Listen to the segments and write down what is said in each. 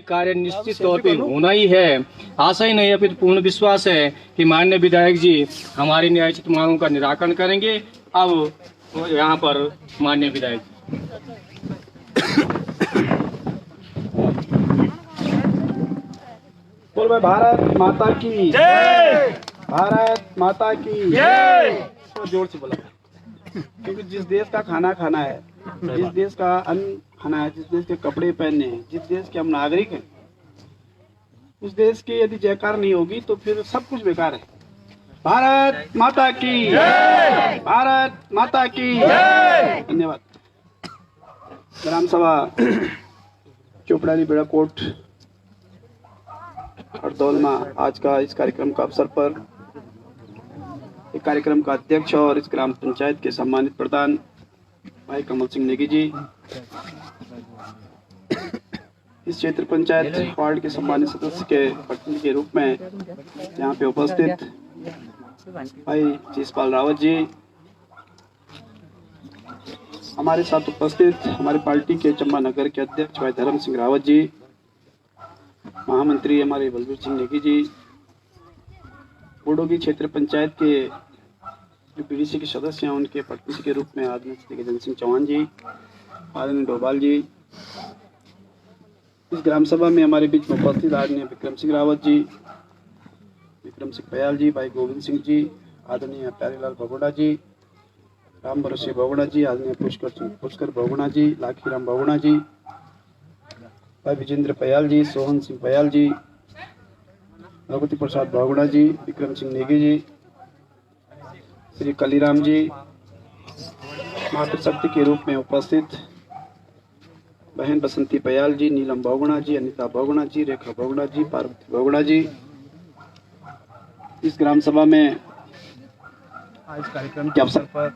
कार्य निश्चित तौर पे होना ही है। आशा ही नहीं अपितु पूर्ण विश्वास है कि माननीय विधायक जी हमारी न्यायोचित मांगों का निराकरण करेंगे। अब यहाँ पर माननीय विधायक बोल भाई, भारत माता की जय, भारत माता की जय। तो जोर से बोला, क्योंकि जिस देश का खाना खाना है, जिस देश का अन्न खाना है, जिस देश के कपड़े पहनने हैं, जिस देश के हम नागरिक हैं, उस देश की यदि जयकार नहीं होगी तो फिर सब कुछ बेकार है। भारत माता की जय, भारत माता की जय। धन्यवाद। ग्राम सभा चोपड़ानी बेड़ाकोट और दौलमा आज का इस कार्यक्रम का अवसर पर एक कार्यक्रम का अध्यक्ष और इस ग्राम पंचायत के सम्मानित प्रधान भाई कमल सिंह नेगी जी, इस क्षेत्र पंचायत वार्ड के सम्मानित सदस्य के प्रतिनिधि के रूप में यहाँ पे उपस्थित भाई जसपाल रावत जी, हमारे साथ उपस्थित हमारी पार्टी के चंबा नगर के अध्यक्ष भाई धर्म सिंह रावत जी, महामंत्री हमारे बलबीर सिंह नेगी जी, बोडोगी क्षेत्र पंचायत के जो पीडीसी के सदस्य हैं उनके प्रतिनिधि के रूप में आदरणीय श्री गजेंद्र सिंह चौहान जी, आदरणीय डोभाल जी, इस ग्राम सभा में हमारे बीच में उपस्थित आदरणीय विक्रम सिंह रावत जी, विक्रम सिंह पयाल जी, भाई गोविंद सिंह जी, आदरणीय प्यारेलाल भगोड़ा जी, राम भरोसे भगोड़ा जी, आदरणीय पुष्कर भगोड़ा जी, लाखीराम भगोड़ा जी, भाई विजेंद्र पयाल जी, सोहन सिंह पयाल जी, रघुपति प्रसाद भगोड़ा जी, विक्रम सिंह नेगी जी, श्री कलीराम जी, मातृशक्ति के रूप में उपस्थित बहन बसंती पयाल जी, नीलम भगोड़ा जी, अनिता भगोड़ा जी, रेखा भगोड़ा जी, पार्वती भगोड़ा जी, इस ग्राम सभा में आज कार्यक्रम के अवसर पर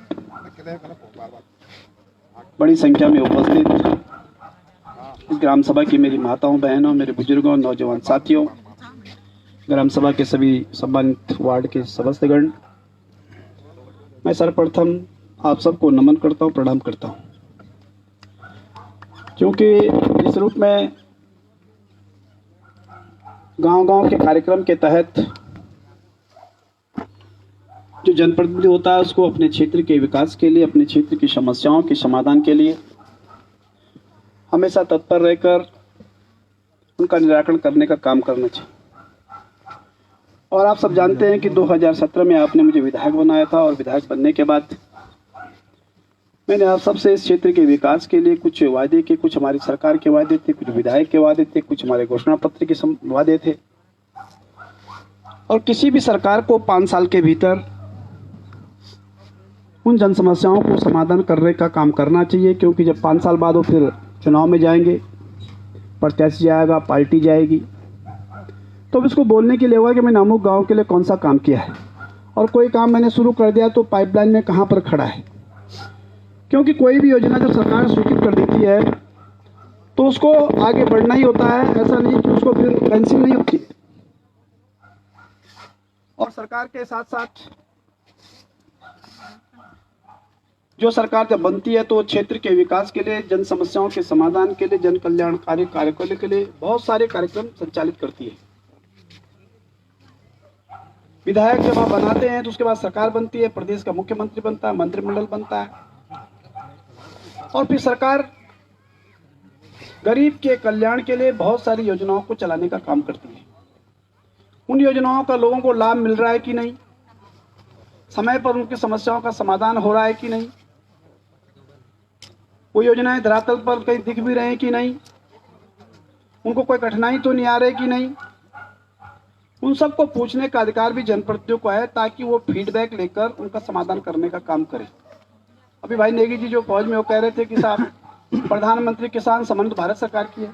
बड़ी संख्या में उपस्थित इस ग्राम सभा की मेरी माताओं, बहनों, मेरे बुजुर्गों, नौजवान साथियों, ग्राम सभा के सभी सम्मानित वार्ड के सदस्यगण, मैं सर्वप्रथम आप सबको नमन करता हूं, प्रणाम करता हूं, क्योंकि इस रूप में गांव-गांव के कार्यक्रम के तहत जो जनप्रतिनिधि होता है उसको अपने क्षेत्र के विकास के लिए, अपने क्षेत्र की समस्याओं के समाधान के लिए हमेशा तत्पर रहकर उनका निराकरण करने का काम करना चाहिए। और आप सब जानते हैं कि 2017 में आपने मुझे विधायक बनाया था और विधायक बनने के बाद मैंने आप सबसे इस क्षेत्र के विकास के लिए कुछ वादे किए, कुछ हमारी सरकार के वादे थे, कुछ विधायक के वादे थे, कुछ हमारे घोषणा पत्र के वादे थे। और किसी भी सरकार को 5 साल के भीतर उन जन समस्याओं को समाधान करने का काम करना चाहिए, क्योंकि जब 5 साल बाद वो फिर चुनाव में जाएंगे, प्रत्याशी जाएगा, पार्टी जाएगी, तो अब इसको बोलने के लिए होगा कि मैंने अमुक गांव के लिए कौन सा काम किया है, और कोई काम मैंने शुरू कर दिया तो पाइपलाइन में कहां पर खड़ा है। क्योंकि कोई भी योजना जब सरकार स्वीकृत कर देती है तो उसको आगे बढ़ना ही होता है, ऐसा नहीं कि उसको फिर कैंसिल नहीं होती। और सरकार के साथ साथ जो सरकार जब बनती है तो क्षेत्र के विकास के लिए, जन समस्याओं के समाधान के लिए, जन कल्याणकारी कार्यक्रम के लिए बहुत सारे कार्यक्रम संचालित करती है। विधायक जब आप बनाते हैं तो उसके बाद सरकार बनती है, प्रदेश का मुख्यमंत्री बनता है, मंत्रिमंडल बनता है, और फिर सरकार गरीब के कल्याण के लिए बहुत सारी योजनाओं को चलाने का काम करती है। उन योजनाओं का लोगों को लाभ मिल रहा है कि नहीं, समय पर उनकी समस्याओं का समाधान हो रहा है कि नहीं, वो योजनाएं धरातल पर कहीं दिख भी रहे हैं कि नहीं, उनको कोई कठिनाई तो नहीं आ रही कि नहीं, उन सबको पूछने का अधिकार भी जनप्रतिनिधियों को है, ताकि वो फीडबैक लेकर उनका समाधान करने का काम करें। अभी भाई नेगी जी जो फौज में वो कह रहे थे कि साहब प्रधानमंत्री किसान सम्मान तो भारत सरकार की है,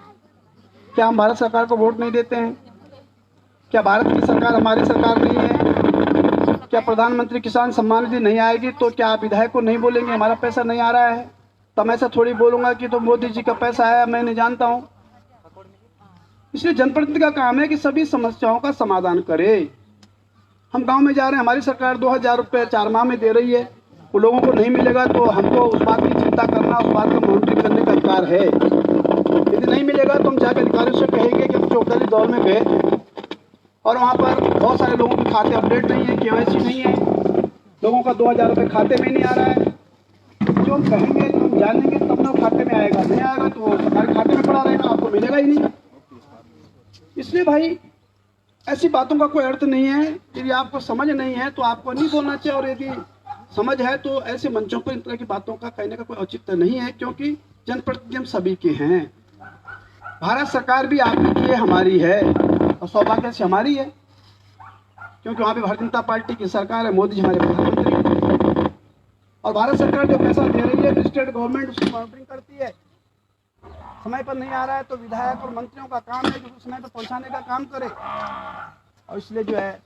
क्या हम भारत सरकार को वोट नहीं देते हैं? क्या भारत की सरकार हमारी सरकार नहीं है? क्या प्रधानमंत्री किसान सम्मान निधि नहीं आएगी तो क्या आप विधायक को नहीं बोलेंगे हमारा पैसा नहीं आ रहा है? तो मैं ऐसा थोड़ी बोलूंगा कि तो मोदी जी का पैसा आया, मैं नहीं जानता हूं। इसलिए जनप्रतिनिधि का काम है कि सभी समस्याओं का समाधान करे। हम गांव में जा रहे हैं, हमारी सरकार 2000 रुपये 4 माह में दे रही है, वो लोगों को नहीं मिलेगा तो हमको उस बात की चिंता करना, उस बात का मॉनिटरिंग करने का अधिकार है। यदि नहीं मिलेगा तो हम जाकर अधिकारियों से कहेंगे और वहाँ पर बहुत सारे लोगों के खाते अपडेट नहीं है, केवाईसी नहीं है, लोगों का 2000 रुपये खाते में नहीं आ रहा है। जो हम कहेंगे, जो हम जानेंगे तब ना खाते में आएगा, नहीं आएगा तो सरकारी खाते में पड़ा रहेगा, आपको मिलेगा ही नहीं। इसलिए भाई ऐसी बातों का कोई अर्थ नहीं है। यदि आपको समझ नहीं है तो आपको नहीं बोलना चाहिए, और यदि समझ है तो ऐसे मंचों पर इन तरह की बातों का कहने का कोई औचित्य नहीं है, क्योंकि जनप्रतिनिधि हम सभी के हैं। भारत सरकार भी आपकी है, हमारी है, और सौभाग्य से हमारी है, क्योंकि वहाँ पे भारतीय जनता पार्टी की सरकार है, मोदी जी हमारे प्रधानमंत्री, और भारत सरकार जो पैसा दे रही है स्टेट गवर्नमेंट उसकी मॉनिटरिंग करती है। समय पर नहीं आ रहा है तो विधायक और मंत्रियों का काम है कि समय पर पहुंचाने का काम करे। और इसलिए जो है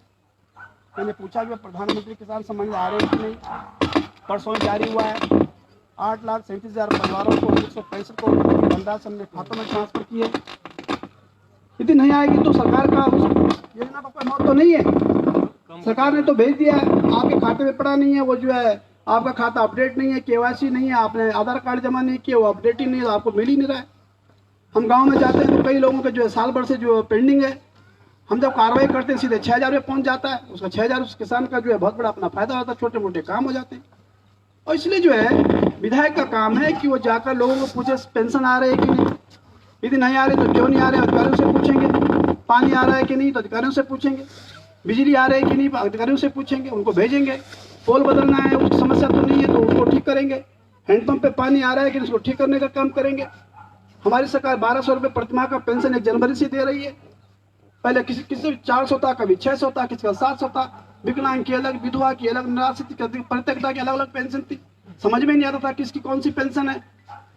मैंने पूछा कि प्रधानमंत्री किसान सम्मान निधि आ रहे हैं कि नहीं। परसों जारी हुआ है, 8,37,000 परिवारों को 165 करोड़ रुपये की धनराशि हमने खातों में ट्रांसफर की है। यदि नहीं आएगी तो सरकार का योजना का कोई मौत तो नहीं है, सरकार ने तो भेज दिया है, आपके खाते में पड़ा नहीं है, वो जो है आपका खाता अपडेट नहीं है, केवाईसी नहीं है, आपने आधार कार्ड जमा नहीं किया, वो अपडेट ही नहीं है, आपको मिल ही नहीं रहा है। हम गांव में जाते हैं तो कई लोगों के जो है साल भर से जो पेंडिंग है, हम जब कार्रवाई करते हैं सीधे 6,000 रुपये पहुंच जाता है, उसका 6,000 उस किसान का जो है बहुत बड़ा अपना फायदा होता है, छोटे मोटे काम हो जाते हैं। और इसलिए जो है विधायक का काम है कि वो जाकर लोगों को पूछे पेंशन आ रहे हैं कि नहीं, यदि नहीं आ रहे तो क्यों नहीं आ रहे, अधिकारियों से पूछेंगे। पानी आ रहा है कि नहीं तो अधिकारियों से पूछेंगे। बिजली आ रही है कि नहीं अधिकारियों से पूछेंगे, उनको भेजेंगे। पोल बदलना है, उसकी समस्या तो नहीं है तो उसको ठीक करेंगे। हैंडपंप पे पानी आ रहा है कि उसको ठीक करने का काम करेंगे। हमारी सरकार 1,200 रुपये प्रतिमाह का पेंशन 1 जनवरी से दे रही है। पहले किसी 400 था, कभी 600 था, किसी का 700 था। विकलांग की अलग, विधवा की अलग, निराश्रित की, परित्यक्ता की अलग अलग पेंशन थी। समझ में नहीं आता था किसकी कौन सी पेंशन है।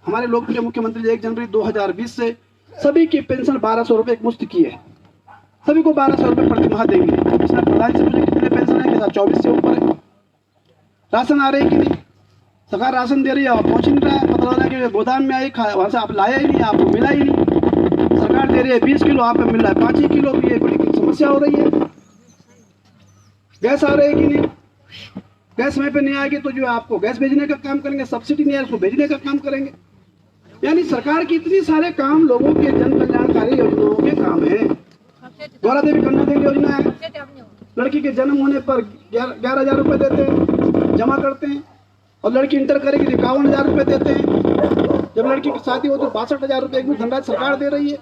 हमारे लोकप्रिय मुख्यमंत्री 1 जनवरी 2020 से सभी की पेंशन 1,200 रुपये मुफ्त की है। सभी को 1,200 रुपये प्रतिमाह देंगे। इसमें प्रधान से मुझे कितने पेंशन है, कि 24 से ऊपर है। राशन आ रहे हैं कि नहीं, सरकार राशन दे रही है, पहुंच नहीं रहा है। पता लगा कि गोदाम में आई, वहाँ से आप लाया ही नहीं, आपको मिला ही नहीं। सरकार दे रही है 20 किलो, आप पे मिल रहा है 5 ही किलो, भी एक बड़ी समस्या हो रही है। गैस आ रही है कि नहीं, गैस समय पे नहीं आएगी तो जो है आपको गैस भेजने का काम करेंगे, सब्सिडी नहीं है उसको भेजने का काम करेंगे। यानी सरकार की इतनी सारे काम लोगों के जन कल्याणकारी योजनाओं के काम है। गौरा देवी कन्या देवी योजना है, लड़की के जन्म होने पर 11,000 रुपये देते हैं, जमा करते हैं, और लड़की इंटर करेगी 51,000 रुपये देते हैं। जब लड़की की शादी हो तो 62,000 रुपये एक धनराशि सरकार दे रही है।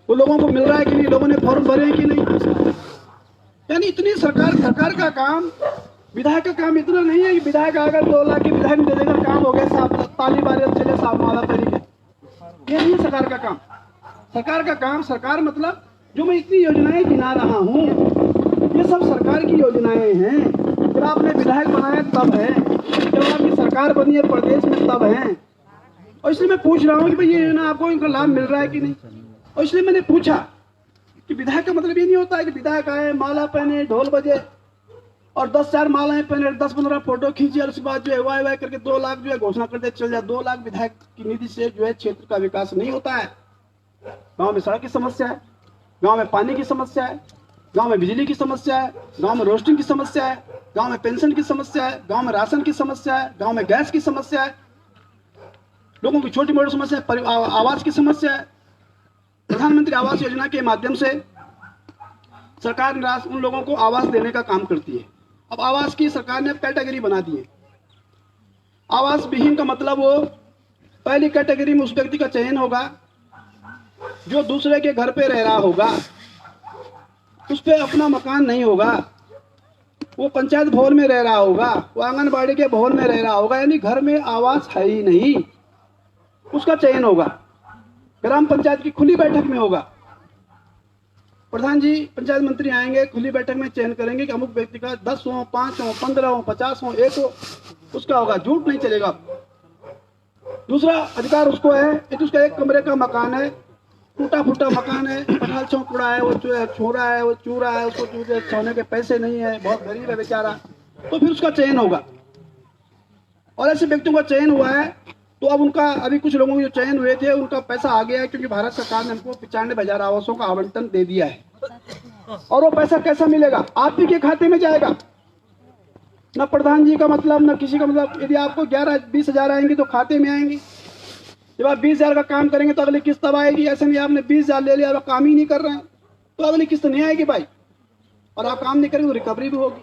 वो लोगों को मिल रहा है कि नहीं, लोगों ने फॉर्म भरे हैं कि नहीं। यानी इतनी सरकार का काम, विधायक का काम इतना नहीं है कि विधायक अगर 2 लाख की विधायक दे देगा काम हो गया साहब, ताली बारी चले साहब माला तरीके। ये नहीं है सरकार का काम। सरकार का काम, सरकार मतलब जो मैं इतनी योजनाएं गिना रहा हूँ ये सब सरकार की योजनाएं हैं। जब आपने विधायक बनाया तब है, जब आपकी सरकार बनी है प्रदेश में तब है। और इसलिए मैं पूछ रहा हूँ कि भाई ये योजना आपको इनका लाभ मिल रहा है कि नहीं। और इसलिए मैंने पूछा कि विधायक का मतलब ये नहीं होता है कि विधायक आए, माला पहने, ढोल बजे और 10,000 मालाएं पहने, 10-15 फोटो खींचे और उसके बाद जो है वाई करके 2 लाख जो है घोषणा कर दे चल जाए। 2 लाख विधायक की निधि से जो है क्षेत्र का विकास नहीं होता है। गाँव में सड़क की समस्या है, गांव में पानी की समस्या है, गांव में बिजली की समस्या है, गांव में रोस्टिंग की समस्या है, गांव में पेंशन की समस्या है, गांव में राशन की समस्या है, गांव में गैस की समस्या है, लोगों की छोटी मोटी समस्या है, आवास की समस्या है। प्रधानमंत्री आवास योजना के माध्यम से सरकार उन लोगों को आवास देने का काम करती है। अब आवास की सरकार ने कैटेगरी बना दी है। आवास विहीन का मतलब वो पहली कैटेगरी में उस व्यक्ति का चयन होगा जो दूसरे के घर पे रह रहा होगा, उस पे अपना मकान नहीं होगा, वो पंचायत भवन में रह रहा होगा, वो आंगनबाड़ी के भवन में रह रहा होगा, यानी घर में आवास है ही नहीं, उसका चयन होगा। ग्राम पंचायत की खुली बैठक में होगा। प्रधान जी पंचायत मंत्री आएंगे, खुली बैठक में चयन करेंगे कि अमुक व्यक्ति का 10 हो, 5 हो, 15 हो, 50 हो, 1 हो, उसका होगा। झूठ नहीं चलेगा। दूसरा अधिकार उसको है यदि उसका 1 कमरे का मकान है, टूटा फूटा मकान है, पठाल चौकड़ा है, वो छोरा है, वो चूरा है, उसको सोने के पैसे नहीं है, बहुत गरीब है बेचारा, तो फिर उसका चयन होगा। और ऐसे व्यक्तियों का चयन हुआ है तो अब उनका, अभी कुछ लोगों के जो चयन हुए थे उनका पैसा आ गया है, क्योंकि भारत सरकार ने हमको 95,000 आवासों का आवंटन दे दिया है। और वो पैसा कैसा मिलेगा, आप ही के खाते में जाएगा। न प्रधान जी का मतलब, न किसी का मतलब। यदि आपको 11-20,000 आएंगे तो खाते में आएंगे। जब आप 20,000 का काम करेंगे तो अगली किस्त तब आएगी। ऐसे नहीं आपने 20,000 ले लिया और काम ही नहीं कर रहे हैं। तो अगली किस्त नहीं आएगी भाई, और आप काम नहीं करेंगे तो रिकवरी भी होगी।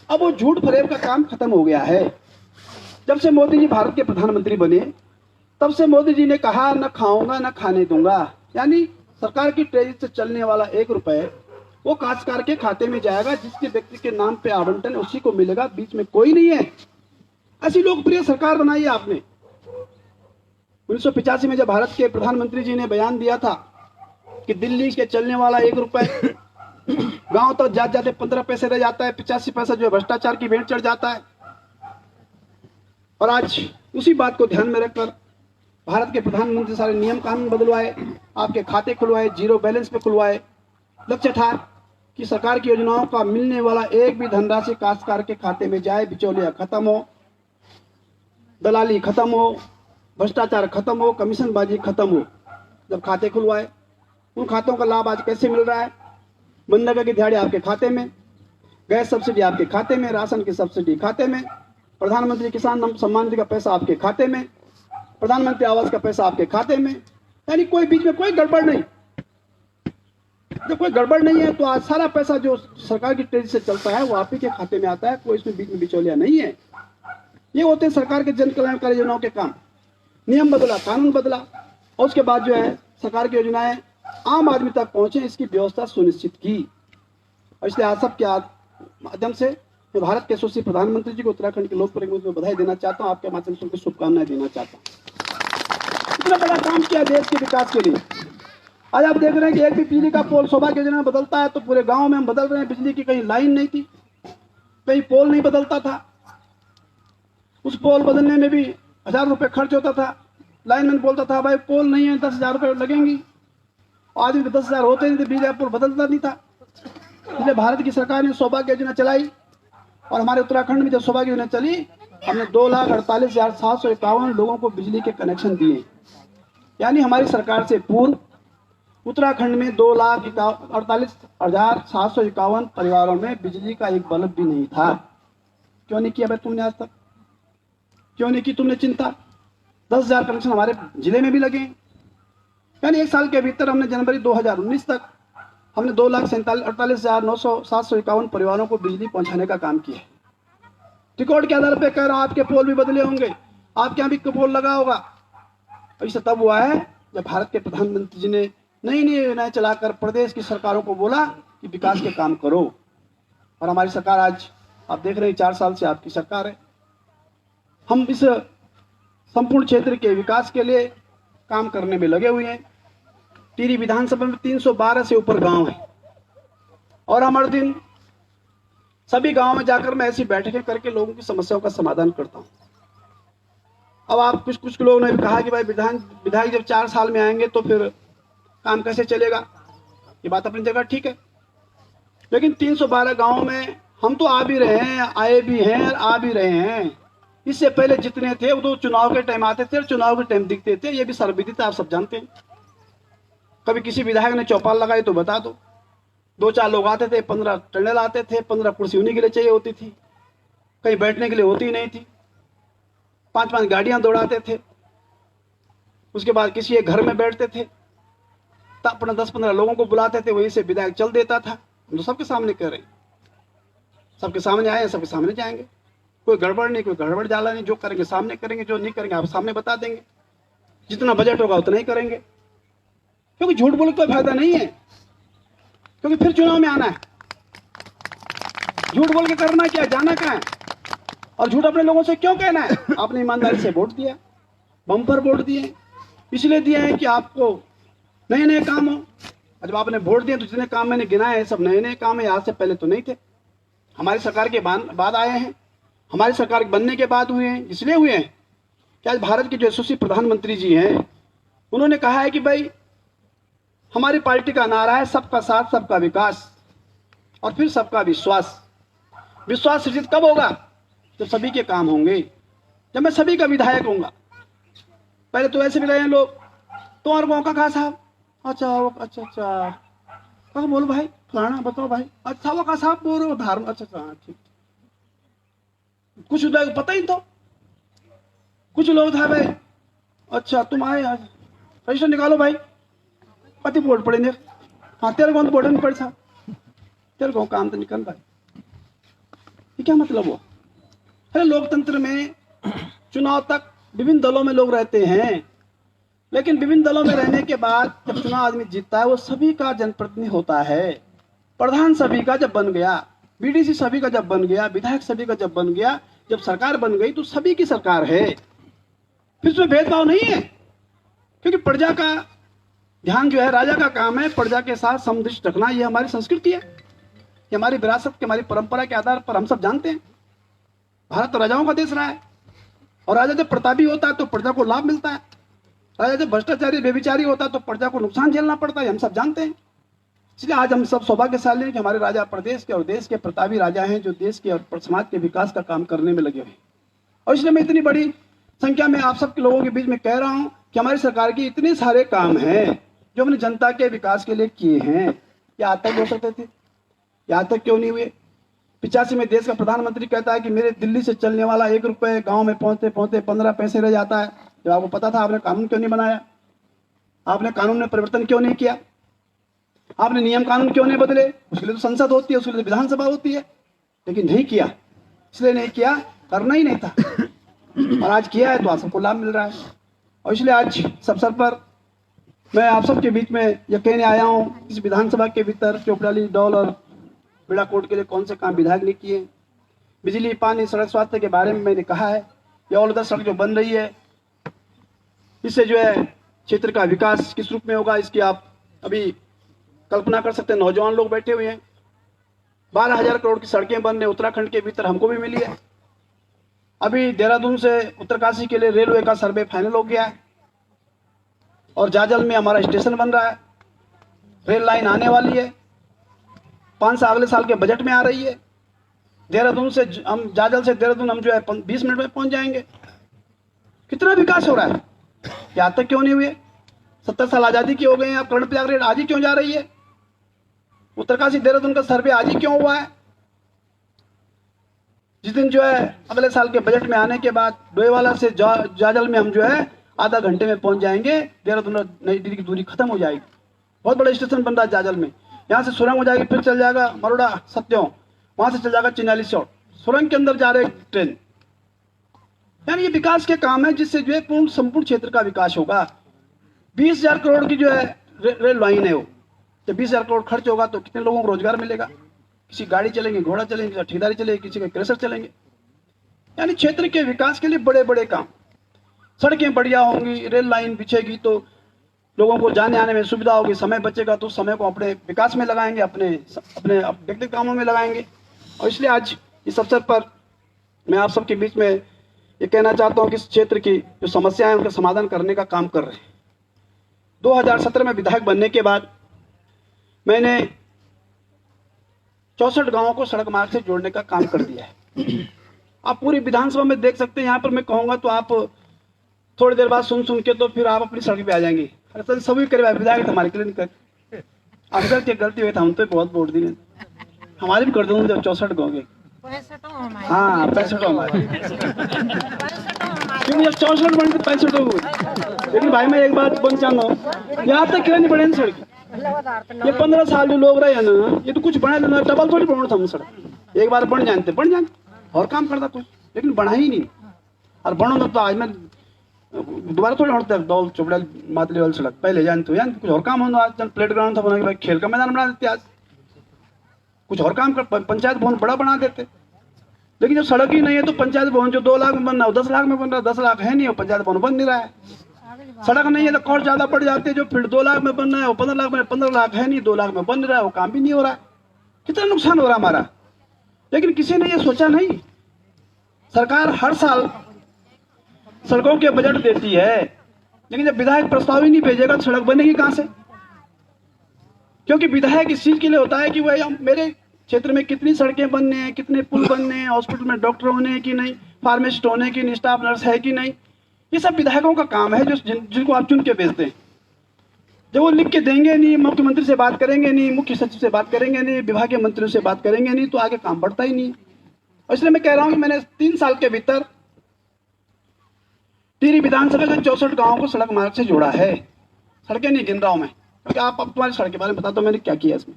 अब वो झूठ फरेब का काम खत्म हो गया है। जब से मोदी जी भारत के प्रधानमंत्री बने तब से मोदी जी ने कहा न खाऊंगा न खाने दूंगा, यानी सरकार की ट्रेजरी से चलने वाला 1 रुपए वो काश्तकार के खाते में जाएगा, जिसके व्यक्ति के नाम पे आवंटन उसी को मिलेगा, बीच में कोई नहीं है। ऐसी लोकप्रिय सरकार बनाई है आपने। 1985 में जब भारत के प्रधानमंत्री जी ने बयान दिया था कि दिल्ली के चलने वाला 1 रुपए गांव तक जाते जाते 15 पैसे रह जाता है, 85 पैसा जो है भ्रष्टाचार की भेंट चढ़ जाता है। और आज उसी बात को ध्यान में रखकर भारत के प्रधानमंत्री सारे नियम कानून बदलवाए, आपके खाते खुलवाए, जीरो बैलेंस पे खुलवाए। लक्ष्य था कि सरकार की योजनाओं का मिलने वाला एक भी धनराशि काश्तकार के खाते में जाए, बिचौलिया खत्म हो, दलाली खत्म हो, भ्रष्टाचार खत्म हो, कमीशनबाजी खत्म हो। जब खाते खुलवाए, उन खातों का लाभ आज कैसे मिल रहा है? मनरेगा की दिहाड़ी आपके खाते में, गैस सब्सिडी आपके खाते में, राशन की सब्सिडी खाते में, प्रधानमंत्री किसान सम्मान निधि का पैसा आपके खाते में, प्रधानमंत्री आवास का पैसा आपके खाते में, यानी कोई बीच में कोई गड़बड़ नहीं। जब कोई गड़बड़ नहीं है तो आज सारा पैसा जो सरकार की ट्रेजरी से चलता है वो आप ही के खाते में आता है, कोई इसमें बीच में बिचौलिया नहीं है। ये होते हैं सरकार के जन कल्याणकारी योजनाओं के काम। नियम बदला, कानून बदला, और उसके बाद जो है सरकार की योजनाएं आम आदमी तक पहुंचे, इसकी व्यवस्था सुनिश्चित की। और इसलिए आज सबके माध्यम से मैं भारत के यशस्वी प्रधानमंत्री जी को उत्तराखंड के लोकप्रिय मुद्दे में बधाई देना चाहता हूं, आपके माध्यम से उनको शुभकामनाएं देना चाहता हूं। इतना बड़ा काम किया देश के विकास के लिए। आज आप देख रहे हैं कि एक भी बिजली का पोल सौभाग्य योजना में बदलता है तो पूरे गांव में हम बदल रहे हैं। बिजली की कहीं लाइन नहीं थी, कहीं पोल नहीं बदलता था, उस पोल बदलने में भी 1000 रुपये खर्च होता था। लाइनमैन बोलता था भाई पोल नहीं है, 10,000 रुपये लगेंगी, आदमी को 10,000 होते नहीं थे, बिजली पोल बदलता नहीं था। इसलिए भारत की सरकार ने सौभाग्य योजना चलाई, और हमारे उत्तराखंड में जब सौभाग्य योजना चली हमने 2,48,751 लोगों को बिजली के कनेक्शन दिए। यानी हमारी सरकार से पूर्व उत्तराखंड में 2,48,751 परिवारों में बिजली का एक बल्ब भी नहीं था। क्यों नहीं किया भाई तुमने आज तक? क्यों नहीं की तुमने चिंता? 10,000 कनेक्शन हमारे जिले में भी लगे। यानी 1 साल के भीतर हमने जनवरी 2019 तक हमने 2,48,751 परिवारों को बिजली पहुंचाने का काम किया है। रिकॉर्ड के आधार पर कह रहा हूं, आपके पोल भी बदले होंगे, आपके यहाँ भी पोल लगा होगा। ऐसा तब हुआ है जब भारत के प्रधानमंत्री जी ने नई नई योजनाएं चलाकर प्रदेश की सरकारों को बोला कि विकास के काम करो। और हमारी सरकार आज आप देख रहे हैं 4 साल से आपकी सरकार है। हम इस संपूर्ण क्षेत्र के विकास के लिए काम करने में लगे हुए हैं। टिहरी विधानसभा में 312 से ऊपर गांव हैं, और हर दिन सभी गांव में जाकर मैं ऐसी बैठकें करके लोगों की समस्याओं का समाधान करता हूं। अब आप कुछ लोगों ने कहा कि भाई विधायक जब 4 साल में आएंगे तो फिर काम कैसे चलेगा? ये बात अपनी जगह ठीक है, लेकिन 312 गांव में हम तो आ भी रहे हैं, आए भी हैं और आ भी रहे हैं। इससे पहले जितने थे वो तो चुनाव के टाइम आते थे और चुनाव के टाइम दिखते थे, ये भी सर्वविदित आप सब जानते हैं। कभी किसी विधायक ने चौपाल लगाई तो बता दो, 2-4 लोग आते थे, 15 टंडल आते थे, 15 कुर्सी उन्हीं के लिए चाहिए होती थी, कहीं बैठने के लिए होती ही नहीं थी। 5-5 गाड़ियां दौड़ाते थे, उसके बाद किसी एक घर में बैठते थे, तब अपना 10-15 लोगों को बुलाते थे, वहीं से विधायक चल देता था। हम तो सबके सामने कह रहे हैं, सबके सामने आए, सबके सामने जाएंगे, कोई गड़बड़ नहीं, कोई गड़बड़ जाला नहीं। जो करेंगे सामने करेंगे, जो नहीं करेंगे आप सामने बता देंगे। जितना बजट होगा उतना ही करेंगे, क्योंकि झूठ बोले कोई फायदा नहीं है, क्योंकि फिर चुनाव में आना है। झूठ बोल के करना क्या, जाना कहाँ है? और झूठ अपने लोगों से क्यों कहना है? आपने ईमानदारी से वोट दिया, बम्पर वोट दिए, इसलिए दिए हैं कि आपको नए नए काम हो। जब आपने वोट दिए तो जितने काम मैंने गिनाए हैं सब नए नए काम है, आज से पहले तो नहीं थे। हमारी सरकार के बाद आए हैं, हमारी सरकार बनने के बाद हुए हैं। इसलिए हुए हैं कि आज भारत के जो यशस्वी प्रधानमंत्री जी हैं, उन्होंने कहा है कि भाई हमारी पार्टी का नारा है सबका साथ सबका विकास और फिर सबका विश्वास। विश्वास सृजित कब होगा? जब सभी के काम होंगे, जब मैं सभी का विधायक होऊंगा। पहले तो ऐसे भी रहे हैं लोग, तुम्हारे गाँव का कहा साहब, अच्छा कहा बोलो भाई, फलाना बताओ भाई, अच्छा वो कहा साहब बोलो धार्म, अच्छा ठीक। कुछ लोग पता ही तो, कुछ लोग था भाई, अच्छा तुम आए आज रजिस्टर निकालो भाई, पति वोट पड़ेंगे, हाँ तेरे को बोर्ड नहीं पड़ सा, तेरे को काम तो निकल रहा है, ये क्या मतलब हुआ? अरे लोकतंत्र में चुनाव तक विभिन्न दलों में लोग रहते हैं, लेकिन विभिन्न दलों में रहने के बाद जब चुनाव आदमी जीतता है वो सभी का जनप्रतिनिधि होता है। प्रधान सभी का जब बन गया, बीडीसी सभी का जब बन गया, विधायक सभी का जब बन गया, जब सरकार बन गई तो सभी की सरकार है, फिर उसमें भेदभाव नहीं है। क्योंकि प्रजा का ध्यान जो है, राजा का काम है प्रजा के साथ समदृष्टि रखना। ये हमारी संस्कृति है, ये हमारी विरासत के, हमारी परंपरा के आधार पर हम सब जानते हैं। भारत तो राजाओं का देश रहा है, और राजा जब प्रतापी होता है तो प्रजा को लाभ मिलता है, राजा जब भ्रष्टाचारी बेविचारी होता है तो प्रजा को नुकसान झेलना पड़ता है, हम सब जानते हैं। इसलिए आज हम सब सौभाग्यशाली हैं कि हमारे राजा प्रदेश के और देश के प्रतापी राजा हैं, जो देश के और समाज के विकास का काम करने में लगे हुए हैं। और इसलिए मैं इतनी बड़ी संख्या में आप सब के लोगों के बीच में कह रहा हूं कि हमारी सरकार के इतने सारे काम हैं जो हमने जनता के विकास के लिए किए हैं। क्या आज तक हो सकते थे? आज तक क्यों नहीं हुए? 85 में देश का प्रधानमंत्री कहता है कि मेरे दिल्ली से चलने वाला 1 रुपये गांव में पहुंचते पहुंचते 15 पैसे रह जाता है। जब आपको पता था, आपने कानून क्यों नहीं बनाया? आपने कानून में परिवर्तन क्यों नहीं किया? आपने नियम कानून क्यों नहीं बदले? उसके लिए तो संसद होती है, उसके लिए तो विधानसभा होती है, लेकिन नहीं किया। इसलिए नहीं किया, करना ही नहीं था, और आज किया है तो आप सबको लाभ मिल रहा है। और इसलिए आज इस अवसर पर मैं आप सबके बीच में यह कहने आया हूँ, इस विधानसभा के भीतर चोपड़ाली, डौल और बेड़ाकोट के लिए कौन से काम विधायक ने किए। बिजली, पानी, सड़क, स्वास्थ्य के बारे में मैंने कहा है। ये ऑल ओवर सड़क जो बन रही है, इससे जो है क्षेत्र का विकास किस रूप में होगा, इसकी आप अभी कल्पना कर सकते हैं। नौजवान लोग बैठे हुए हैं, 12,000 करोड़ की सड़कें बन रही, उत्तराखंड के भीतर हमको भी मिली है। अभी देहरादून से उत्तरकाशी के लिए रेलवे का सर्वे फाइनल हो गया है, और जाजल में हमारा स्टेशन बन रहा है, रेल लाइन आने वाली है, 5 साल अगले साल के बजट में आ रही है। देहरादून से हम, जाजल से देहरादून हम जो है 20 मिनट में पहुंच जाएंगे। कितना विकास हो रहा है, क्या आज तक क्यों नहीं हुए? 70 साल आजादी की हो गए हैं, अब कर्ण प्रयाग रेल आज ही क्यों जा रही है? उत्तरकाशी देहरादून का सर्वे आज ही क्यों हुआ है? जिस दिन जो है अगले साल के बजट में आने के बाद डोईवाला से जाजल में हम जो है आधा घंटे में पहुंच जाएंगे, देहरादून नई दिल्ली की दूरी खत्म हो जाएगी। बहुत बड़ा स्टेशन बन रहा है जाजल में, यहाँ से सुरंग हो जाएगी, फिर चल जाएगा मरोड़ा सत्यों, वहां से चल जाएगा चिन्याली चौक, सुरंग के अंदर जा रहे ट्रेन। यानी ये विकास के काम है जिससे जो है पूर्ण संपूर्ण क्षेत्र का विकास होगा। 20,000 करोड़ की जो है रेल लाइन है, वो जब 20,000 करोड़ खर्च होगा तो कितने लोगों को रोजगार मिलेगा? किसी गाड़ी चलेंगे, घोड़ा चलेंगे, किसी ठेकेदारी चलेगी, किसी के क्रेशर चलेंगे। यानी क्षेत्र के विकास के लिए बड़े बड़े काम। सड़कें बढ़िया होंगी, रेल लाइन बिछेगी तो लोगों को जाने आने में सुविधा होगी, समय बचेगा तो समय को अपने विकास में लगाएंगे, अपने व्यक्तिगत कामों में लगाएंगे। और इसलिए आज इस अवसर पर मैं आप सबके बीच में ये कहना चाहता हूँ कि इस क्षेत्र की जो समस्याएं हैं उनका समाधान करने का काम कर रहे हैं। 2017 में विधायक बनने के बाद मैंने 64 गांवों को सड़क मार्ग से जोड़ने का काम कर दिया है। आप पूरी विधानसभा में देख सकते हैं, यहाँ पर मैं कहूँगा तो आप थोड़ी देर बाद सुन के तो फिर आप अपनी सड़क पे आ जाएंगे। अरे सभी करे विधायक हमारे के लिए नहीं कर, अगर क्या गलती हुई था हम तो बहुत वोट दिए, हमारे भी कर दूँ जब 64 गाँव के। हाँ 65 हमारे, क्योंकि जब 64 बने तो 65 हो गए। लेकिन भाई मैं एक बात बोलना चाहता हूँ, यहाँ तक क्यों नहीं बढ़े सड़क? ये 15 साल जो लोग रहे हैं ना, ये तो कुछ बना लेना, डबल थोड़ी बढ़ना था हम सड़क। एक बार बन जाते और काम करता कुछ, लेकिन बढ़ा ही नहीं। और बढ़ो तो आज मैं दोबारा थोड़ी बढ़ता दौल चोपड़ा मातली वाली सड़क पहले जानते हो, कुछ और काम होना। आज प्लेट ग्राउंड था बना के, भाई खेल का मैदान बना देते, आज कुछ और काम कर, पंचायत भवन बड़ा बना देते। लेकिन जब सड़क ही नहीं है तो पंचायत भवन जो 2 लाख में बन रहा है 10 लाख में बन रहा है, 10 लाख है नहीं और पंचायत भवन बन नहीं रहा है। सड़क नहीं है तो कॉस्ट ज्यादा पड़ जाते हैं, जो फिर 2 लाख में बन रहा है वो 15 लाख में, 15 लाख है नहीं 2 लाख में बन नहीं रहा है, वो काम भी नहीं हो रहा है। कितना नुकसान हो रहा है हमारा। लेकिन किसी ने ये सोचा नहीं। सरकार हर साल सड़कों के बजट देती है, लेकिन जब विधायक प्रस्ताव ही नहीं भेजेगा तो सड़क बनेगी कहां से? क्योंकि विधायक इस चीज के लिए होता है कि वह मेरे क्षेत्र में कितनी सड़कें बनने हैं, कितने पुल बनने हैं, हॉस्पिटल में डॉक्टर होने हैं कि नहीं, फार्मासिस्ट होने की नहीं, स्टाफ नर्स है कि नहीं। ये सब विधायकों का काम है, जो जिनको आप चुन के भेजते हैं। जब वो लिख के देंगे नहीं, मुख्यमंत्री से बात करेंगे नहीं, मुख्य सचिव से बात करेंगे नहीं, विभागीय मंत्रियों से बात करेंगे नहीं, तो आगे काम बढ़ता ही नहीं। और इसलिए मैं कह रहा हूं कि मैंने 3 साल के भीतर टिहरी विधानसभा के 64 गांवों को सड़क मार्ग से जोड़ा है। सड़कें नहीं गिन रहा हूं मैं, क्योंकि आप अब तुम्हारी सड़क के बारे में बता दो मैंने क्या किया इसमें।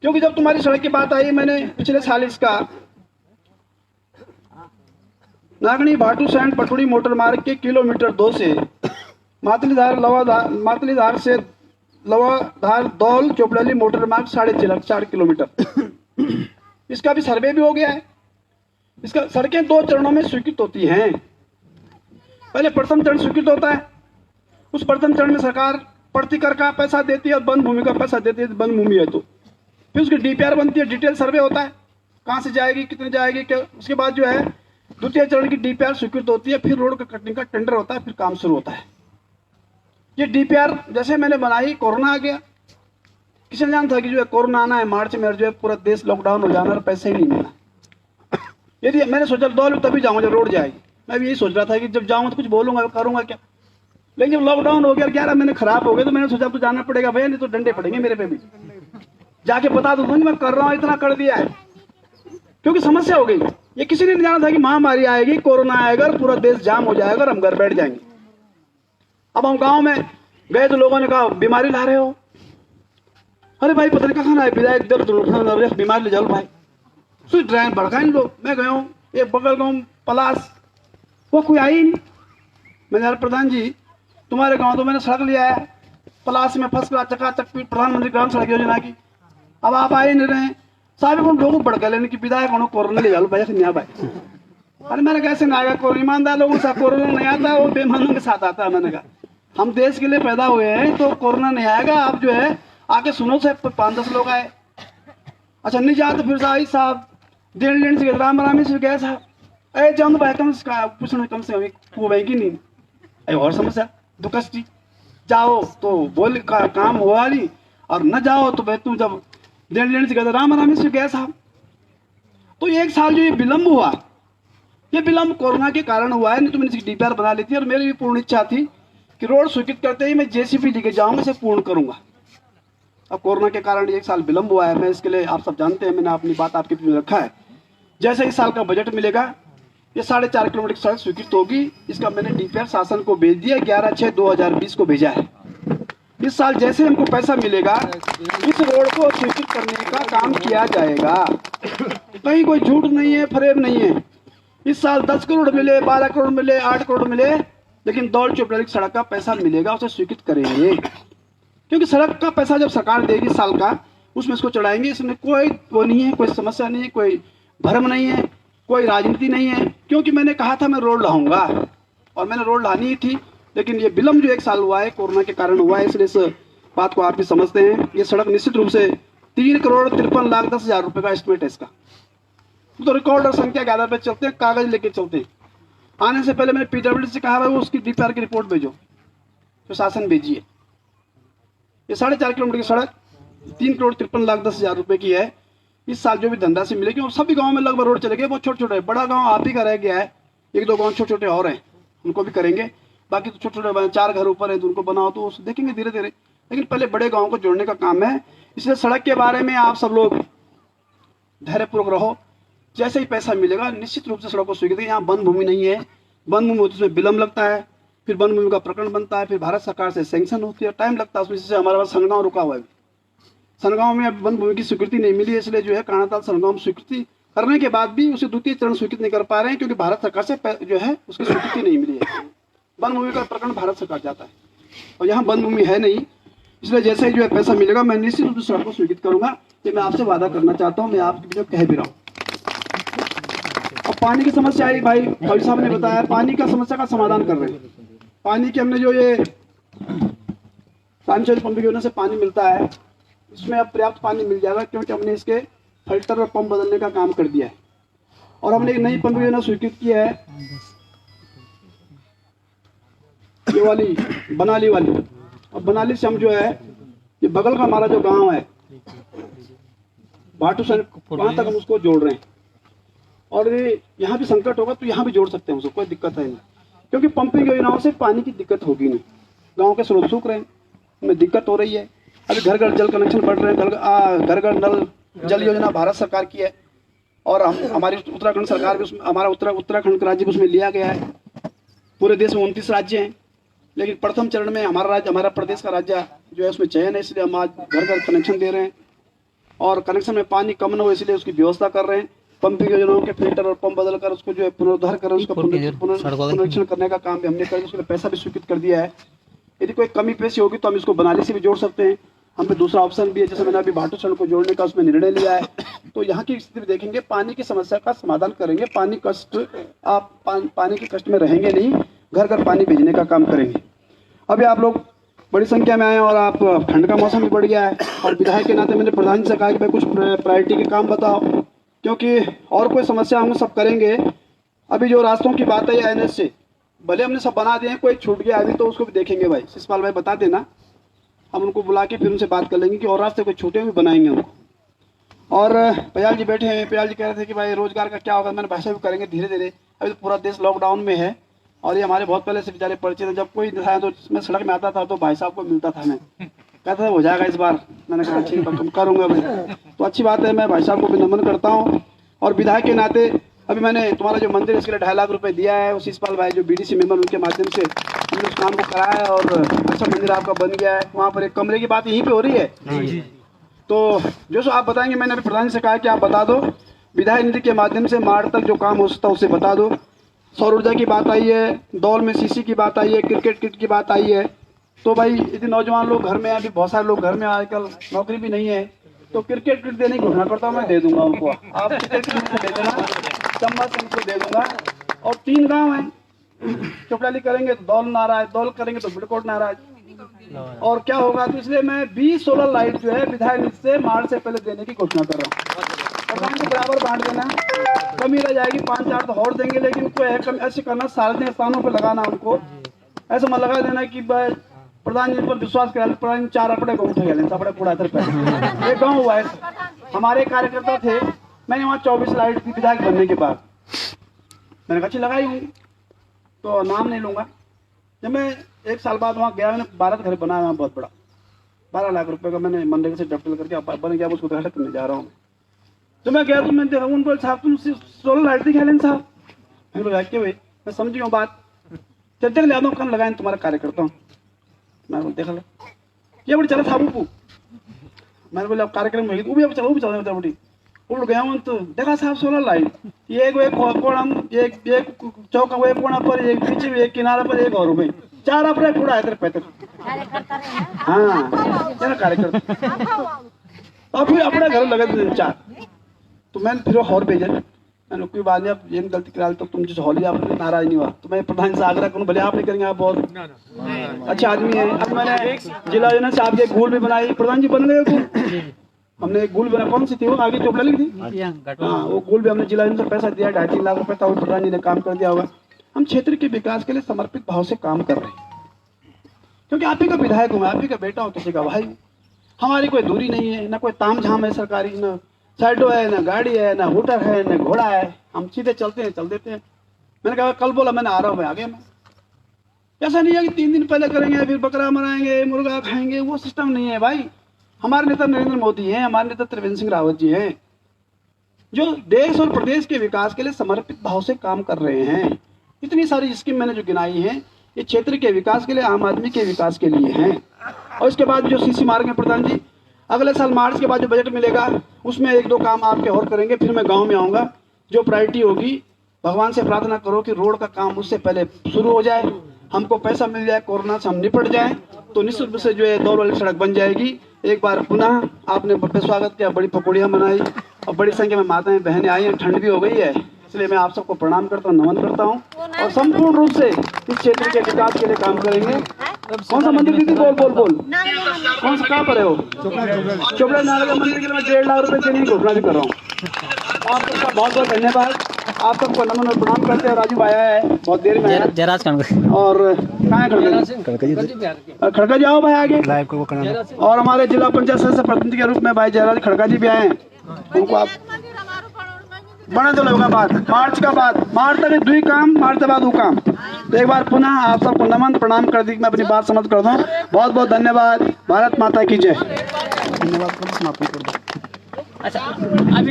क्योंकि जब तुम्हारी सड़क की बात आई, मैंने पिछले साल इसका नागनी भाटू सैंड पटुड़ी मोटर मार्ग के किलोमीटर 2 से मातलीधार से लवाधार दौल चोपड़ाली मोटर मार्ग 4.5 किलोमीटर इसका भी सर्वे भी हो गया है। इसका सड़कें 2 चरणों में स्वीकृत होती हैं। पहले प्रथम चरण स्वीकृत होता है, उस प्रथम चरण में सरकार प्रति कर का पैसा देती है और वन भूमि का पैसा देती है, वन भूमि है तो फिर उसकी डीपीआर बनती है, डिटेल सर्वे होता है कहाँ से जाएगी कितने जाएगी क्या। उसके बाद जो है द्वितीय चरण की डीपीआर स्वीकृत होती है, फिर रोड का कटने का टेंडर होता है, फिर काम शुरू होता है। ये डीपीआर जैसे मैंने बनाई, कोरोना आ गया, किसी ने जानता था कि जो है कोरोना आना है, मार्च में जो है पूरा देश लॉकडाउन हो जाना और पैसे ही नहीं मिलना। यदि मैंने सोचा दौड़ तभी जाऊंगा जब रोड जाएगी, मैं भी यही सोच रहा था कि जब जाऊंगा तो कुछ बोलूंगा करूंगा क्या। लेकिन जब लॉकडाउन हो गया 11 महीने खराब हो गए तो मैंने सोचा तो जाना पड़ेगा भैया, नहीं तो डंडे पड़ेंगे मेरे पे भी। जाके बता दो मैं कर रहा हूँ, इतना कर दिया है, क्योंकि समस्या हो गई। ये किसी ने नहीं जाना था कि महामारी आएगी, कोरोना आएगा और पूरा देश जाम हो जाएगा और हम घर बैठ जाएंगे। अब हम गांव में गए तो लोगों ने कहा बीमारी ला रहे हो। अरे भाई पता नहीं कहाँ है विधायक दर्द बीमारी ले जाओ भाई, सुई ड्राइन भड़काए लोग। मैं गया हूँ ये बगल गाँव पलास, वो कोई आई ही नहीं। मैंने यार प्रधान जी तुम्हारे गांव तो मैंने सड़क लिया है पलास में फर्स्ट क्लास चकाचक प्रधानमंत्री ग्राम सड़क योजना की, अब आप आए नहीं रहे। सारे को लोगों बढ़ गए लेने की विधायक कोरोना ले जाओ भाई नहीं भाई। अरे मैंने कैसे ना आएगा, कोरोना ईमानदार लोगों से कोरोना नहीं आता, वो बेईमानों के साथ आता है। मैंने कहा हम देश के लिए पैदा हुए हैं तो कोरोना नहीं आएगा, आप जो है आके सुनो से 5-10 लोग आए। अच्छा नहीं जाते फिर साहब साहब देन से राम से गए साहब अरे जाऊँ भाई कम से पूछना कम से वो भाई की नहीं अरे और समस्या दुखस्ती जाओ तो बोल काम हुआ नहीं और न जाओ तो भाई तुम जब देन से गए राम से गए साहब। तो 1 साल जो ये विलम्ब हुआ, ये विलम्ब कोरोना के कारण हुआ है, नहीं तो मैंने इसकी डीपीआर बना ली थी। और मेरी भी पूर्ण इच्छा थी कि रोड स्वीकृत करते ही मैं जेसीबी लेके जाऊंगा, इसे पूर्ण करूंगा। अब कोरोना के कारण 1 साल विलम्ब हुआ है। मैं इसके लिए आप सब जानते हैं, मैंने अपनी बात आपके बीच में रखा है। जैसे इस साल का बजट मिलेगा ये 4.5 किलोमीटर की सड़क स्वीकृत होगी। इसका मैंने डीपीआर शासन को भेज दिया, 11/6/2020 को भेजा है। इस साल जैसे हमको पैसा मिलेगा इस रोड को स्वीकृत करने का काम किया जाएगा। कहीं कोई झूठ नहीं है, फरेब नहीं है। इस साल 10 करोड़ मिले, 12 करोड़ मिले, 8 करोड़ मिले, लेकिन दौड़ चौपड़ी सड़क का पैसा मिलेगा, उसे स्वीकृत करेंगे। क्योंकि सड़क का पैसा जब सरकार देगी साल का, उसमें इसको चढ़ाएंगे। इसमें कोई वो नहीं है, कोई समस्या नहीं है, कोई भ्रम नहीं है, कोई राजनीति नहीं है। क्योंकि मैंने कहा था मैं रोड लाऊंगा और मैंने रोड लानी ही थी, लेकिन ये विलम्ब जो 1 साल हुआ है कोरोना के कारण हुआ है, इसलिए इस बात को आप भी समझते हैं। ये सड़क निश्चित रूप से 3,53,10,000 रुपए का एस्टिमेट है इसका। तो रिकॉर्ड और संख्या के आधार पर चलते हैं, कागज लेके चलते हैं। आने से पहले मैंने पीडब्ल्यूडी से कहा भाई वो उसकी डीपीआर की रिपोर्ट भेजो, तो शासन भेजिए। ये 4.5 किलोमीटर की सड़क 3,53,10,000 रुपए की है। इस साल जो भी धंधा से मिलेगी और सभी गाँव में लगभग रोड चले गए, बहुत छोटे छोटे। बड़ा गाँव आप ही का रह गया है, 1-2 गाँव छोटे छोटे और हैं, उनको भी करेंगे। बाकी तो छोटे छोटे 4 घर ऊपर है तो उनको बनाओ तो देखेंगे धीरे धीरे, लेकिन पहले बड़े गाँव को जोड़ने का काम है। इसलिए सड़क के बारे में आप सब लोग धैर्यपूर्वक रहो। जैसे ही पैसा मिलेगा निश्चित रूप से सड़क को स्वीकृत। यहाँ वन भूमि नहीं है, वन भूमि होती है उसमें विलम्ब लगता है, फिर वन भूमि का प्रकरण बनता है, फिर भारत सरकार से सैंक्शन होती है, टाइम लगता है उसमें। जैसे हमारे पास सनगांव रुका हुआ है, सनगांव में अब वन भूमि की स्वीकृति नहीं मिली, इसलिए जो है कानाताल सनगांव में स्वीकृति करने के बाद भी उसे द्वितीय चरण स्वीकृत नहीं कर पा रहे हैं, क्योंकि भारत सरकार से जो है उसकी स्वीकृति नहीं मिली है। वन भूमि का प्रकरण भारत सरकार जाता है और यहाँ वन भूमि है नहीं, इसलिए जैसे ही जो है पैसा मिलेगा मैं निश्चित रूप से सड़क को स्वीकृत करूंगा। ये मैं आपसे वादा करना चाहता हूँ, मैं आपके जो कह भी रहा हूँ। और पानी की समस्या आई, भाई कवि साहब ने बताया, पानी का समस्या का समाधान कर रहे हैं। पानी के हमने जो ये पानी पंप योजना से पानी मिलता है, इसमें अब पर्याप्त पानी मिल जाएगा, क्योंकि हमने इसके फिल्टर और पंप बदलने का काम कर दिया है। और हमने एक नई पंप योजना स्वीकृत की है, ये वाली बनाली वाली। और बनाली से हम जो है ये बगल का हमारा जो गांव है भाटू से वहां तक हम उसको जोड़ रहे हैं। और यहाँ भी संकट होगा तो यहाँ भी जोड़ सकते हैं उसको, कोई दिक्कत है नहीं। क्योंकि पंपिंग योजनाओं से पानी की दिक्कत होगी नहीं, गांव के स्रोत सूख रहे हैं, उनमें दिक्कत हो रही है। अभी घर घर जल कनेक्शन बढ़ रहे हैं, घर घर नल जल योजना भारत सरकार की है और हमारी उत्तराखंड सरकार भी उसमें, हमारा उत्तराखंड का राज्य भी उसमें लिया गया है। पूरे देश में 29 राज्य हैं, लेकिन प्रथम चरण में हमारा प्रदेश का राज्य जो है उसमें चयन है, इसलिए हम आज घर घर कनेक्शन दे रहे हैं। और कनेक्शन में पानी कम न हो इसलिए उसकी व्यवस्था कर रहे हैं। पंपिंग योजनाओं के फिल्टर और पंप बदल कर उसको जो है पुनरुद्धार कर उसका पुनरीक्षण करने का काम भी हमने कर, उसके लिए पैसा भी स्वीकृत कर दिया है। यदि कोई कमी पेशी होगी तो हम इसको बनाली से भी जोड़ सकते हैं। हम पे दूसरा ऑप्शन भी है, जैसे मैंने अभी भाटू सड़क को जोड़ने का उसमें निर्णय लिया है। तो यहाँ की स्थिति देखेंगे, पानी की समस्या का समाधान करेंगे। पानी के कष्ट में रहेंगे नहीं, घर घर पानी भेजने का काम करेंगे। अभी आप लोग बड़ी संख्या में आए और आप ठंड का मौसम भी बढ़ गया है और विधायक के नाते मैंने प्रधान जी से कहा कि भाई कुछ प्रायोरिटी के काम बताओ, क्योंकि और कोई समस्या हम सब करेंगे। अभी जो रास्तों की बात है या NH से भले हमने सब बना दिए हैं, कोई छूट गया अभी तो उसको भी देखेंगे। भाई शिषपाल भाई बता देना, हम उनको बुला के फिर उनसे बात कर लेंगे कि और रास्ते कोई छूटे भी बनाएंगे उनको। और पयाल जी बैठे हैं, पयाल जी कह रहे थे कि भाई रोजगार का क्या होगा। मैंने भाषा भी करेंगे धीरे धीरे, अभी तो पूरा देश लॉकडाउन में है और ये हमारे बहुत पहले से बेचारे परिचित हैं। जब कोई था तो मैं सड़क में आता था तो भाई साहब को मिलता था, मैं कहता था हो जाएगा इस बार। मैंने कहा अच्छी करूँगा मैं, तो अच्छी बात है। मैं भाई साहब को भी नमन करता हूँ और विधायक के नाते अभी मैंने तुम्हारा जो मंदिर इसके लिए 2.5 लाख रुपए दिया है, उस शिषपाल भाई जो BDC मेंबर उनके माध्यम से हमने उस काम को कराया है और अच्छा मंदिर आपका बन गया है। वहाँ पर एक कमरे की बात यहीं पे हो रही है, तो जो सो आप बताएंगे। मैंने अभी प्रधान जी से कहा कि आप बता दो, विधायक निधि के माध्यम से मार्च तक जो काम हो सकता है उसे बता दो। सौर ऊर्जा की बात आई है, दौल में CC की बात आई है, क्रिकेट किट की बात आई है। तो भाई यदि नौजवान लोग घर में हैं, अभी बहुत सारे लोग घर में आजकल नौकरी भी नहीं है, तो क्रिकेट किट देने की घोषणा करता हूँ, मैं दे दूंगा उनको। आप क्रिकेट किट दे देना, चम्मच उनको दे दूंगा। और 3 गांव हैं, चोपड़ाली करेंगे तो दौल नाराज, दौल करेंगे तो बिडकोट नाराज, और क्या होगा। तो इसलिए मैं 20 सोलर लाइट जो है विधायक निधि से मार्च से पहले देने की घोषणा कर रहा हूँ। प्रधान को बराबर बांट देना, कमी रह जाएगी 5-4 तो और देंगे, लेकिन कोई ऐसे करना सार्वजनिक स्थानों पर लगाना उनको। ऐसा मत लगा देना कि प्रधान जी पर विश्वास करा, प्रधान 4 अपने को उठे गए अपने पूरा एक गाँव हुआ है। हमारे कार्यकर्ता थे, मैंने वहाँ 24 लाइट की विधायक बनने के बाद मैंने अच्छी लगाई होंगी, तो नाम नहीं लूंगा। जब मैं 1 साल बाद वहाँ गया, मैंने 12 घर बनाया वहाँ बहुत बड़ा, 12 लाख रुपए का मैंने मनरेगा से डबल करके बन गया, उसको उद्घाटन करने जा रहा हूँ। जब मैं गया तो मैंने देखा उनको, साहब तुम सोलर लाइट दिखा लें साहब। मैंने बोला क्यों भाई, मैं समझ गया बात, चलते ले आता कल लगाए तुम्हारा कार्यकर्ता हूँ। मैं बोल देखा ये बड़ी चला था वो, मैंने बोला कार्यक्रम में वो भी चला बड़ी उड़ गया हूँ। तो देखा साहब सोलर लाइट, एक कोना, एक चौका वो कोना पर, एक पीछे एक किनारे पर, एक और हो गई 4 अपने पूरा है पैतक। हाँ क्या कार्यकर्ता, और फिर अपने घर लगे 4। तो मैंने फिर और भेजा, मैंने कोई बात नहीं, आप ये गलती करा तो तुम जो हॉली आप नाराज नहीं हुआ, तो मैं प्रधान से आग्रह करूँ, भले आप नहीं करेंगे, आप बहुत अच्छे आदमी हैं। अब मैंने जिला योजना से आपके एक गोल भी बनाई, प्रधान जी बन गए गोल, हमने एक गोल बना, कौन सी थी वो आगे चोपड़ा थी, हाँ वो गोल भी हमने जिला योजना से पैसा दिया, 2.5-3 लाख रुपए था, वो प्रधान जी ने काम कर दिया होगा। हम क्षेत्र के विकास के लिए समर्पित भाव से काम कर रहे हैं, क्योंकि आप ही का विधायक हूँ, आप ही का बेटा हूँ, किसी का भाई। हमारी कोई दूरी नहीं है, ना कोई ताम झाम है सरकारी, ना साइडो है, ना गाड़ी है, ना होटल है, ना घोड़ा है, हम सीधे चलते हैं, चल देते हैं। मैंने कहा कल बोला मैंने आ रहा हूँ, मैं आगे। मैं ऐसा नहीं है कि 3 दिन पहले करेंगे फिर बकरा मराएंगे, मुर्गा खाएंगे, वो सिस्टम नहीं है भाई। हमारे नेता नरेंद्र मोदी हैं, हमारे नेता त्रिवेंद्र सिंह रावत जी हैं, जो देश और प्रदेश के विकास के लिए समर्पित भाव से काम कर रहे हैं। इतनी सारी स्कीम मैंने जो गिनाई है, ये क्षेत्र के विकास के लिए, आम आदमी के विकास के लिए हैं। और इसके बाद जो CC मार्ग है प्रधान जी, अगले साल मार्च के बाद जो बजट मिलेगा उसमें 1-2 काम आपके और करेंगे, फिर मैं गांव में आऊँगा। जो प्रायोरिटी होगी, भगवान से प्रार्थना करो कि रोड का काम उससे पहले शुरू हो जाए, हमको पैसा मिल जाए, कोरोना से हम निपट जाए, तो निश्चित रूप से जो है दौड़ वाली सड़क बन जाएगी। एक बार पुनः आपने भव्य स्वागत किया, बड़ी पकौड़ियाँ बनाई और बड़ी संख्या में माताएं बहनें आई हैं, ठंड भी हो गई है, इसलिए मैं आप सबको प्रणाम करता हूँ, नमन करता हूँ और संपूर्ण रूप से इस क्षेत्र के विकास के लिए काम करेंगे। कौन सा मंदिर दीदी, बोल कौन सा, कहाँ पर है वो? चोपड़ा नाला का मंदिर के लिए मैं 1.5 लाख रुपए देने की घोषणा भी कर रहा हूँ। आप सबका बहुत बहुत धन्यवाद, आप सबको नमन और प्रणाम करते हैं। राजू आया है, बहुत देर में आया, और कहाँ है खड़का जी, आओ भाई आगे। और हमारे जिला पंचायत सदस्य प्रतिनिधि के रूप में भाई जयराज खड़का जी भी आए हैं, उनको आप बना तो लगेगा बात मार्च तक 2 काम, मार्च के बाद वो काम। तो एक बार पुनः आप सबको नमन प्रणाम कर दी, मैं अपनी बात समाप्त कर दूं। बहुत बहुत धन्यवाद, भारत माता की जय। धन्यवाद, समाप्त कर दो। अच्छा अभी